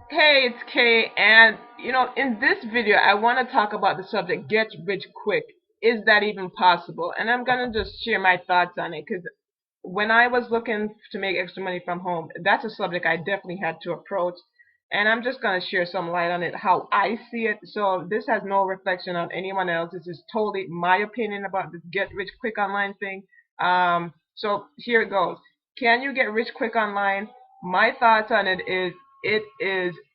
Hey, it's Kay, and in this video, I want to talk about the subject get rich quick. Is that even possible? And I'm gonna just share my thoughts on it because when I was looking to make extra money from home, that's a subject I definitely had to approach. And I'm just gonna share some light on it, how I see it. So this has no reflection on anyone else. This is totally my opinion about this get rich quick online thing. So here it goes. Can you get rich quick online? My thoughts on it is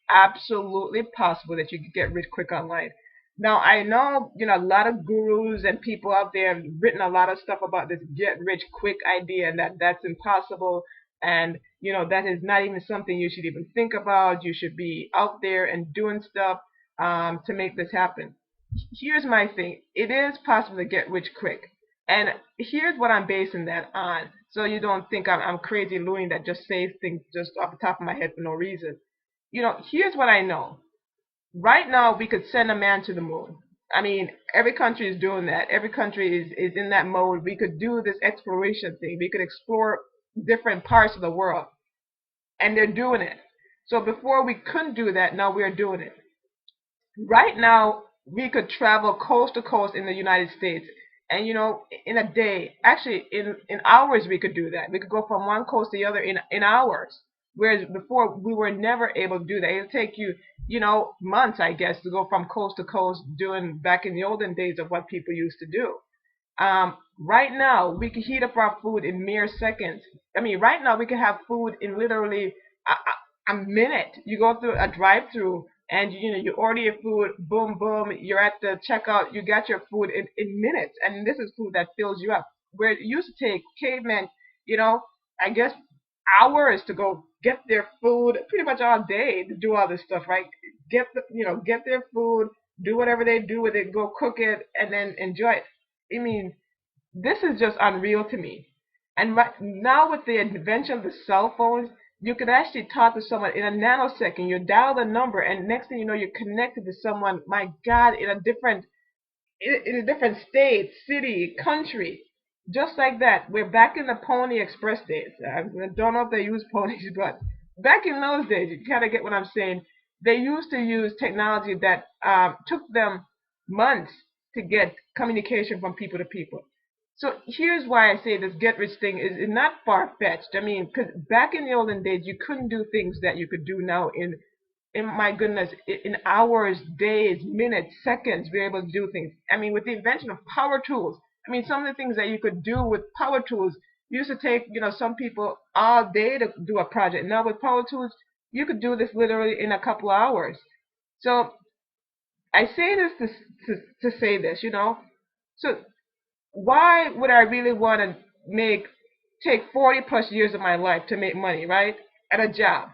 absolutely possible that you can get rich quick online. Now I know, a lot of gurus and people out there have written a lot of stuff about this get rich quick idea and that's impossible, and that is not even something you should even think about. You should be out there and doing stuff to make this happen. Here's my thing. It is possible to get rich quick. And here's what I'm basing that on. So you don't think I'm crazy loony that just says things just off the top of my head for no reason. Here's what I know. Right now, we could send a man to the moon. I mean, every country is doing that. Every country is in that mode. We could do this exploration thing. We could explore different parts of the world. And they're doing it. So before we couldn't do that, now we're doing it. Right now, we could travel coast to coast in the United States. And in a day, actually in hours, we could do that. We could go from one coast to the other in hours. Whereas before, we were never able to do that. It would take you, months, I guess, to go from coast to coast, doing back in the olden days of what people used to do. Right now, we can heat up our food in mere seconds. I mean, right now, we can have food in literally a minute. You go through a drive-through and you order your food, boom, boom, you're at the checkout, you got your food in minutes. And this is food that fills you up. Where it used to take cavemen, I guess hours to go get their food, pretty much all day to do all this stuff, right? Get their food, do whatever they do with it, go cook it, and then enjoy it. I mean, this is just unreal to me. And right now, with the invention of the cell phones, you could actually talk to someone in a nanosecond. You dial the number, and next thing you know, you're connected to someone. My God, in a different state, city, country, just like that. We're back in the Pony Express days. I don't know if they use ponies, but back in those days, you kind of get what I'm saying. They used to use technology that took them months to get communication from people to people. So here's why I say this get rich thing is not far fetched. I mean, because back in the olden days, you couldn't do things that you could do now in my goodness, in hours, days, minutes, seconds, we're able to do things. I mean, with the invention of power tools, I mean, some of the things that you could do with power tools used to take, some people all day to do a project. Now with power tools, you could do this literally in a couple of hours. So I say this to say this, So why would I really want to take 40 plus years of my life to make money, right? At a job,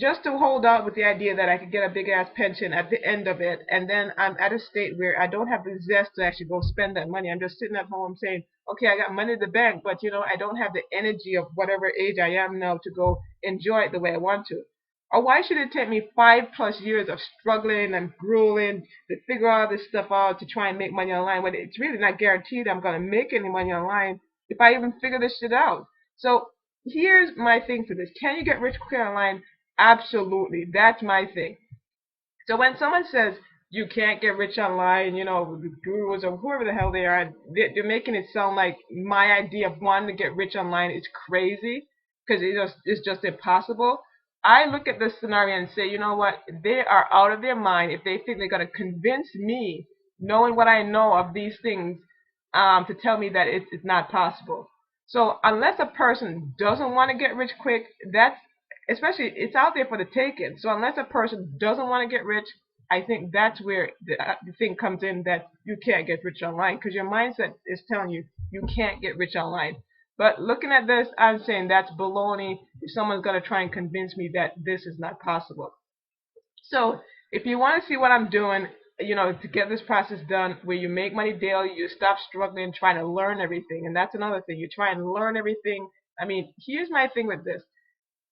just to hold out with the idea that I could get a big ass pension at the end of it, and then I'm at a state where I don't have the zest to actually go spend that money. I'm just sitting at home saying, okay, I got money in the bank, but I don't have the energy of whatever age I am now to go enjoy it the way I want to. Or why should it take me 5 plus years of struggling and grueling to figure all this stuff out to try and make money online when it's really not guaranteed I'm going to make any money online if I even figure this shit out? So here's my thing for this. Can you get rich quick online? Absolutely. That's my thing. So when someone says you can't get rich online, the gurus or whoever the hell they are, they're making it sound like my idea of wanting to get rich online is crazy because it's just impossible. I look at this scenario and say, you know what? They are out of their mind if they think they're going to convince me, knowing what I know of these things, to tell me that it's not possible. So unless a person doesn't want to get rich quick, that's especially it's out there for the taking. So unless a person doesn't want to get rich, I think that's where the thing comes in that you can't get rich online because your mindset is telling you you can't get rich online. But looking at this, I'm saying that's baloney if someone's going to try and convince me that this is not possible. So if you want to see what I'm doing, to get this process done where you make money daily, you stop struggling trying to learn everything. And that's another thing. You try and learn everything. I mean, here's my thing with this.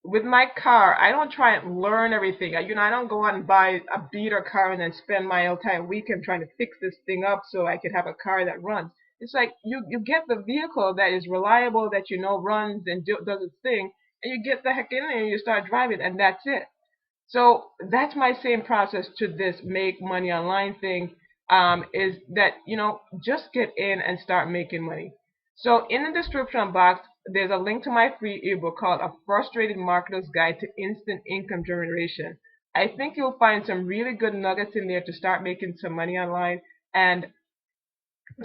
With my car, I don't try and learn everything. I don't go out and buy a beater car and then spend my entire weekend trying to fix this thing up so I could have a car that runs. It's like you get the vehicle that is reliable, that runs and does its thing, and you get the heck in there and you start driving, and that's it. So that's my same process to this make money online thing. Is that, just get in and start making money. So in the description box, there's a link to my free ebook called A Frustrated Marketer's Guide to Instant Income Generation. I think you'll find some really good nuggets in there to start making some money online. And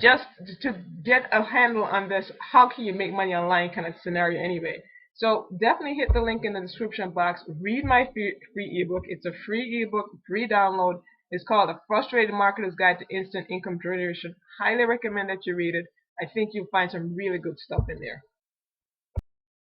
just to get a handle on this, how can you make money online kind of scenario anyway. So definitely hit the link in the description box. Read my free ebook. It's a free ebook, free download. It's called A Frustrated Marketer's Guide to Instant Income Generation. Highly recommend that you read it. I think you'll find some really good stuff in there.